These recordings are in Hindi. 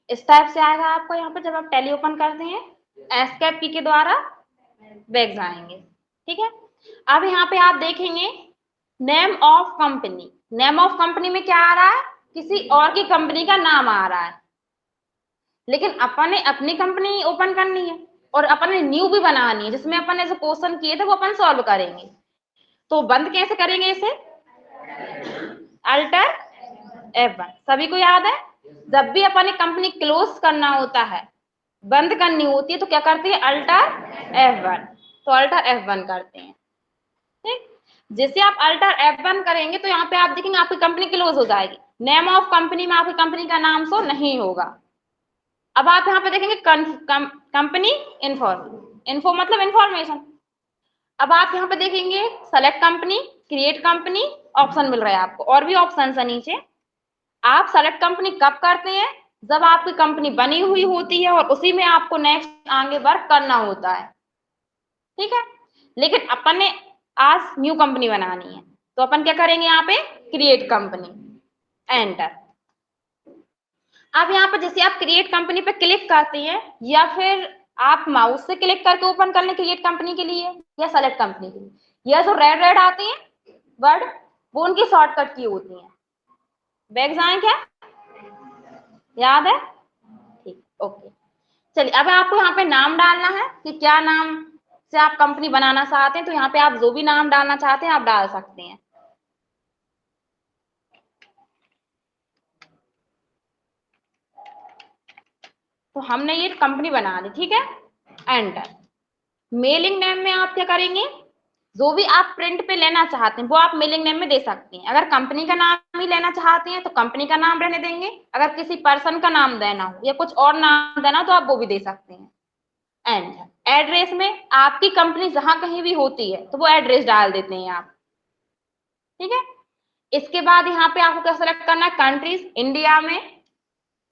इस टाइप से आएगा आपको यहाँ पर जब आप टैली ओपन करते हैं, एस्केप की के द्वारा बैक जाएंगे। ठीक है, अब यहाँ पे आप देखेंगे name of company. Name of company में क्या आ रहा है, किसी और की कंपनी का नाम आ रहा है, लेकिन अपन ने अपनी कंपनी ओपन करनी है और अपन ने न्यू भी बनानी है, जिसमें अपन ऐसे क्वेश्चन किए थे वो अपन सॉल्व करेंगे। तो बंद कैसे करेंगे इसे, अल्टर F1। सभी को याद है, जब भी अपन ने कंपनी क्लोज करना होता है, बंद करनी होती है, तो क्या करते हैं, अल्टर F1। तो अल्टर F1 करते हैं। ठीक, जैसे आप अल्टर F1 करेंगे तो यहाँ पे आप देखेंगे आपकी कंपनी क्लोज हो जाएगी। नेम ऑफ कंपनी में आपकी कंपनी का नाम शो नहीं होगा। अब आप यहाँ पे देखेंगे कंपनी इन्फो मतलब इंफॉर्मेशन। अब आप यहाँ पे देखेंगे select company, create company, option मिल रहा है आपको, और भी ऑप्शन है नीचे। आप सेलेक्ट कंपनी कब करते हैं, जब आपकी कंपनी बनी हुई होती है और उसी में आपको नेक्स्ट आगे वर्क करना होता है। ठीक है, लेकिन अपन ने आज न्यू कंपनी बनानी है, तो अपन क्या करेंगे, यहाँ पे क्रिएट कंपनी, एंटर। अब यहाँ पे जैसे आप क्रिएट कंपनी पे क्लिक करते हैं, या फिर आप माउस से क्लिक करके ओपन कर लें क्रिएट कंपनी के लिए या सेलेक्ट कंपनी के लिए, यह जो रेड रेड आते हैं वर्ड, वो उनकी शॉर्टकट की होती हैं। बैक जाएं क्या, याद है, ठीक, ओके। चलिए, अब आपको यहाँ पे नाम डालना है कि क्या नाम से आप कंपनी बनाना चाहते हैं। तो यहाँ पे आप जो भी नाम डालना चाहते हैं आप डाल सकते हैं। तो हमने ये कंपनी बना ली, ठीक है, एंटर। मेलिंग नेम में आप क्या करेंगे, जो भी आप प्रिंट पे लेना चाहते हैं वो आप मेलिंग नेम में दे सकते हैं। अगर कंपनी का नाम ही लेना चाहते हैं तो कंपनी का नाम रहने देंगे, अगर किसी पर्सन का नाम देना हो या कुछ और नाम देना हो तो आप वो भी दे सकते हैं। एंड एड्रेस में आपकी कंपनी जहां कहीं भी होती है तो वो एड्रेस डाल देते हैं आप। ठीक है, इसके बाद यहाँ पे आपको क्या सेलेक्ट करना है, कंट्रीज, इंडिया में,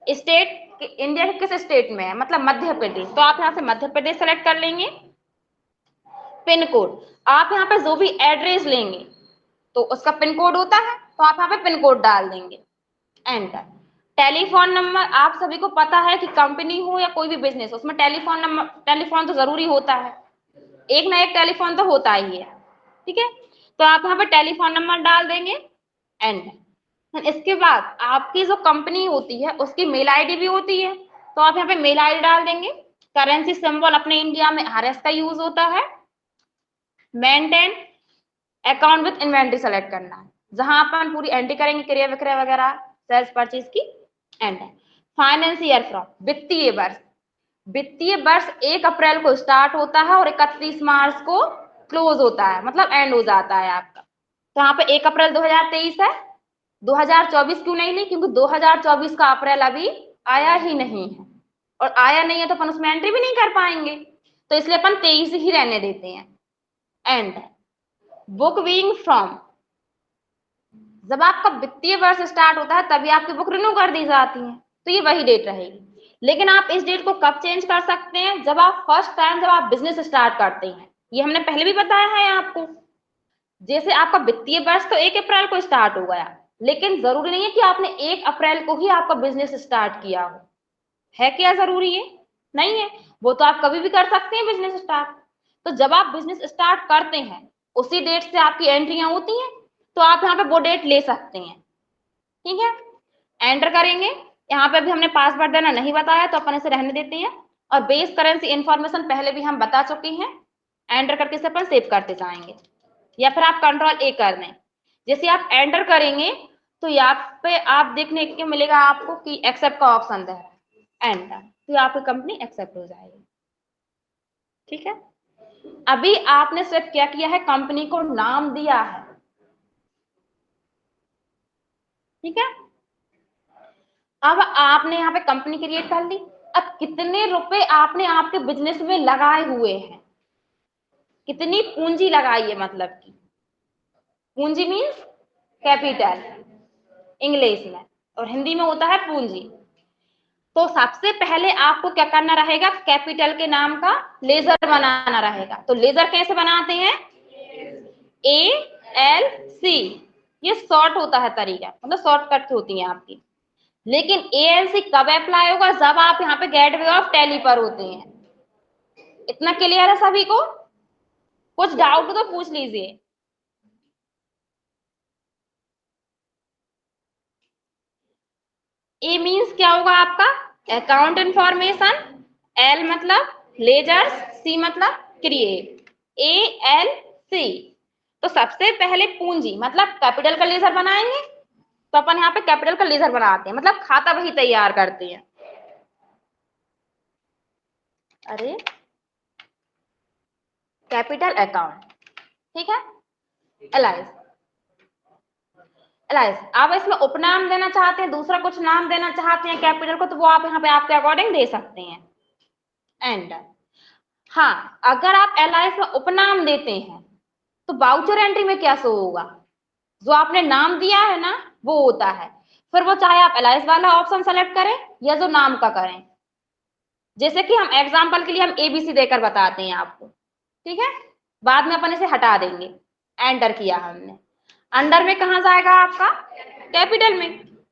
स्टेट, इंडिया के किस स्टेट में है, मतलब मध्य प्रदेश, तो आप यहाँ से मध्य प्रदेश सेलेक्ट कर लेंगे। पिन कोड, आप यहाँ पे जो भी एड्रेस लेंगे तो उसका पिन कोड होता है, तो आप यहाँ पे पिन कोड डाल देंगे, एंटर। टेलीफोन नंबर, आप सभी को पता है कि कंपनी हो या कोई भी बिजनेस, उसमें टेलीफोन नंबर, टेलीफोन तो जरूरी होता है, एक ना एक टेलीफोन तो होता ही है। ठीक है, तो आप यहाँ पे टेलीफोन नंबर डाल देंगे, एंटर। इसके बाद आपकी जो कंपनी होती है उसकी मेल आईडी भी होती है, तो आप यहाँ पे मेल आईडी डाल देंगे। करेंसी सिंबल अपने इंडिया में RS का यूज होता है। Maintain account with inventory select करना है, जहां अपन पूरी एंट्री करेंगे क्रय विक्रय वगैरह, सेल्स परचेज की, एंटर। फाइनेंशियल फ्रॉम, वित्तीय वर्ष, वित्तीय वर्ष 1 अप्रैल को स्टार्ट होता है और 31 मार्च को क्लोज होता है, मतलब एंड हो जाता है आपका। तो यहाँ पे 1 अप्रैल 2023 है, 2024 क्यों नहीं ली, क्योंकि 2024 का अप्रैल अभी आया ही नहीं है, और आया नहीं है तो अपन उसमें एंट्री भी नहीं कर पाएंगे, तो इसलिए अपन 23 ही रहने देते हैं, एंड। बुक बीइंग फ्रॉम, जब आपका वित्तीय वर्ष स्टार्ट होता है तभी आपकी बुक रिन्यू कर दी जाती है, तो ये वही डेट रहेगी। लेकिन आप इस डेट को कब चेंज कर सकते हैं, जब आप फर्स्ट टाइम जब आप बिजनेस स्टार्ट करते हैं, ये हमने पहले भी बताया है आपको। जैसे आपका वित्तीय वर्ष तो 1 अप्रैल को स्टार्ट हो गया, लेकिन जरूरी नहीं है कि आपने 1 अप्रैल को ही आपका बिजनेस स्टार्ट किया हो, है क्या जरूरी है, नहीं है, वो तो आप कभी भी कर सकते हैं बिजनेस स्टार्ट। तो जब आप बिजनेस स्टार्ट करते हैं उसी डेट से आपकी एंट्रियां होती हैं, तो आप यहाँ पे वो डेट ले सकते हैं। ठीक है, एंटर करेंगे। यहाँ पे भी हमने पासवर्ड देना नहीं बताया तो अपन इसे रहने देते हैं, और बेस करेंसी इंफॉर्मेशन पहले भी हम बता चुके हैं, एंटर करके इसे अपन सेव करते जाएंगे, या फिर आप कंट्रोल A कर दें। जैसे आप एंटर करेंगे तो यहाँ पे आप देखने को मिलेगा आपको कि एक्सेप्ट का ऑप्शन दे रहा है, एंटर, तो आपकी कंपनी एक्सेप्ट हो जाएगी। ठीक है, अभी आपने सिर्फ क्या किया है, कंपनी को नाम दिया है। ठीक है, अब आपने यहाँ पे कंपनी क्रिएट कर ली। अब कितने रुपए आपने आपके बिजनेस में लगाए हुए हैं, कितनी पूंजी लगाई है, मतलब कि पूंजी मीन्स कैपिटल इंग्लिश में, और हिंदी में होता है पूंजी। तो सबसे पहले आपको क्या करना रहेगा, कैपिटल के नाम का लेजर बनाना रहेगा। तो लेजर कैसे बनाते हैं, ALC, ये शॉर्ट होता है तरीका, मतलब शॉर्टकट होती है आपकी। लेकिन एएलसी कब अप्लाई होगा? जब आप यहाँ पे गेटवे ऑफ टैली पर होते हैं। इतना क्लियर है सभी को? कुछ डाउट हो तो पूछ लीजिए। ए मीन्स क्या होगा आपका? Account information. एल मतलब लेजर्स, सी मतलब क्रिएट। A L C. तो सबसे पहले पूंजी मतलब कैपिटल का लेजर बनाएंगे, तो अपन यहाँ पे कैपिटल का लेजर बनाते हैं, मतलब खाता वही तैयार करते हैं। अरे कैपिटल अकाउंट, ठीक है। एलाइज, एलाइज आप इसमें उपनाम देना चाहते हैं, दूसरा कुछ नाम देना चाहते हैं कैपिटल को, तो वो आप यहाँ पे आपके अकॉर्डिंग दे सकते हैं। एंड हाँ, अगर आप एलाइज में उपनाम देते हैं तो बाउचर एंट्री में क्या शो होगा? जो आपने नाम दिया है ना वो होता है। फिर वो चाहे आप एलाइज वाला ऑप्शन सेलेक्ट करें या जो नाम का करें। जैसे कि हम एग्जांपल के लिए हम एबीसी देकर बताते हैं आपको, ठीक है। बाद में अपन इसे हटा देंगे। एंटर किया हमने, अंडर में कहा जाएगा आपका? कैपिटल में।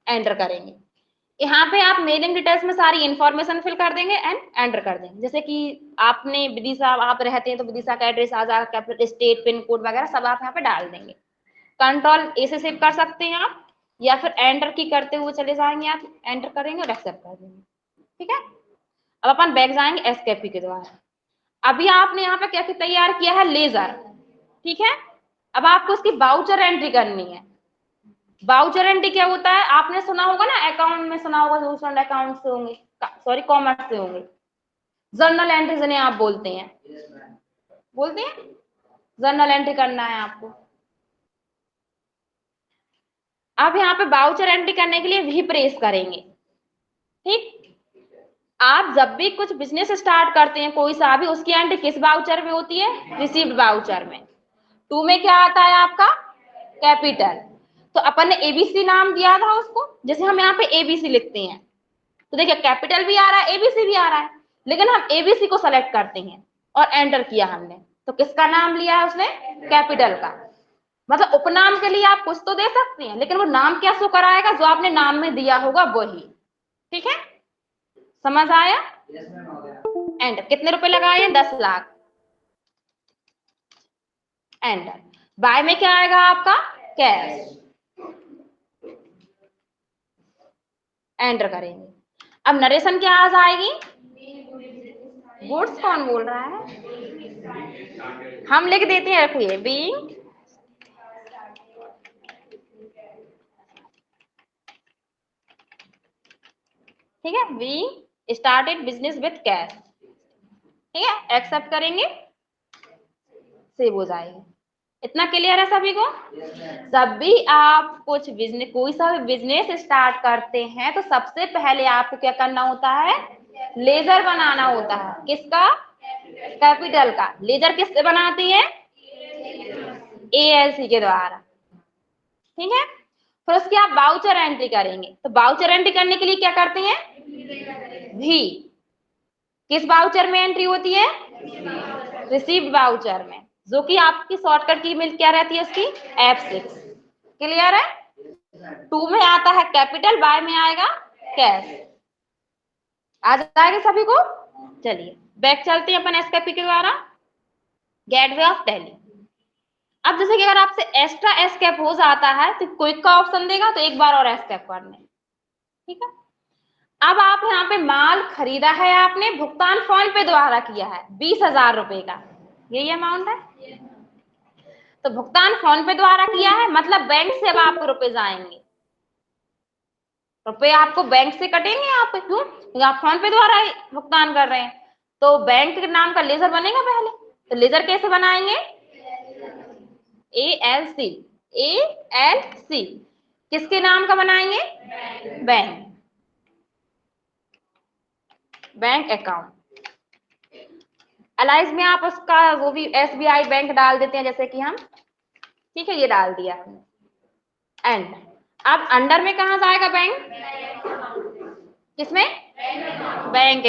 एंटर करेंगे। यहाँ पे आप मेलिंग डिटेल्स में सारी इंफॉर्मेशन फिल कर देंगे एंड एंटर कर देंगे। जैसे कि आपने विदिशा आप रहते हैं तो विदिशा का एड्रेस आ जाएगा, कैपिटल स्टेट पिन कोड वगैरह सब आप यहाँ पे डाल देंगे। कंट्रोल ए से सेव कर सकते हैं आप, या फिर एंटर की करते हुए चले जाएंगे, आप एंटर करेंगे और एक्सेप्ट कर देंगे, ठीक है। अब अपन बैक जाएंगे एस्केप के द्वारा। अभी आपने यहाँ पे क्या तैयार किया है? लेजर, ठीक है। अब आपको उसकी बाउचर एंट्री करनी है। बाउचर एंट्री क्या होता है? आपने सुना होगा ना, अकाउंट में सुना होगा, दूसरा अकाउंट से होंगे, सॉरी कॉमर्स से होंगे। जर्नल एंट्री जिन्हें आप बोलते हैं, बोलते हैं जर्नल एंट्री करना है आपको। अब यहाँ पे बाउचर एंट्री करने के लिए वी प्रेस करेंगे, ठीक। आप जब भी कुछ बिजनेस स्टार्ट करते हैं कोई सा भी, उसकी एंट्री किस बाउचर में होती है? रिसीव्ड बाउचर में। टू में क्या आता है आपका? कैपिटल। तो अपन ने एबीसी नाम दिया था उसको, जैसे हम यहाँ पे एबीसी लिखते हैं तो देखिए कैपिटल भी आ रहा है एबीसी भी आ रहा है, लेकिन हम एबीसी को सेलेक्ट करते हैं और एंटर किया हमने, तो किसका नाम लिया है उसने? कैपिटल का। मतलब उपनाम के लिए आप कुछ तो दे सकते हैं, लेकिन वो नाम क्या शो कराएगा? जो आपने नाम में दिया होगा वही, ठीक है। समझ आया? एंड कितने रुपए लगाए? 10 लाख। एंटर। बाय में क्या आएगा आपका? कैश। एंटर करेंगे। अब नरेशन क्या आ जाएगी? गुड्स कौन बोल रहा है? हम लिख देते हैं, रखिए बीइंग ठीक है, we started business with cash, ठीक है। एक्सेप्ट करेंगे, सेव हो जाएगी। इतना क्लियर है सभी को? जब भी आप कुछ बिजनेस कोई सा भी बिजनेस स्टार्ट करते हैं तो सबसे पहले आपको क्या करना होता है? लेजर बनाना होता है। किसका? कैपिटल का। लेजर किससे बनाती है? एएलसी के द्वारा, ठीक है। फिर उसकी आप बाउचर एंट्री करेंगे, तो बाउचर एंट्री करने के लिए क्या करते हैं? भी। किस बाउचर में एंट्री होती है? रिसीव्ड बाउचर में, जो कि आपकी शॉर्टकट की ईमेल क्या रहती है उसकी? F6। क्लियर है? टू में आता है कैपिटल, बाय में आएगा कैश। आ जाएगा सभी को? चलिए बैक चलते हैं अपन एसकेपी के द्वारा। Gateway of Delhi. अब जैसे कि अगर आपसे एक्स्ट्रा एस्केप हो जाता है तो क्विक का ऑप्शन देगा, तो एक बार और एस्केप करने, ठीक है। अब आप यहाँ पे माल खरीदा है, आपने भुगतान फोन पे द्वारा किया है 20,000 रुपए का, यही अमाउंट है। तो भुगतान फोन पे द्वारा किया है, मतलब बैंक से अब आपको रुपए जाएंगे, रुपए आपको बैंक से कटेंगे यहाँ पे। क्यों? क्योंकि आप फोन पे द्वारा भुगतान कर रहे हैं। तो बैंक के नाम का लेजर बनेगा पहले, तो लेजर कैसे बनाएंगे? ALC, ALC किसके नाम का बनाएंगे? Bank, bank account. अलाइज में आप उसका वो भी SBI बैंक डाल देते हैं, जैसे कि हम, ठीक है, ये डाल दिया हमने। एंड अब अंडर में कहा जाएगा बैंक? किसमें? बैंक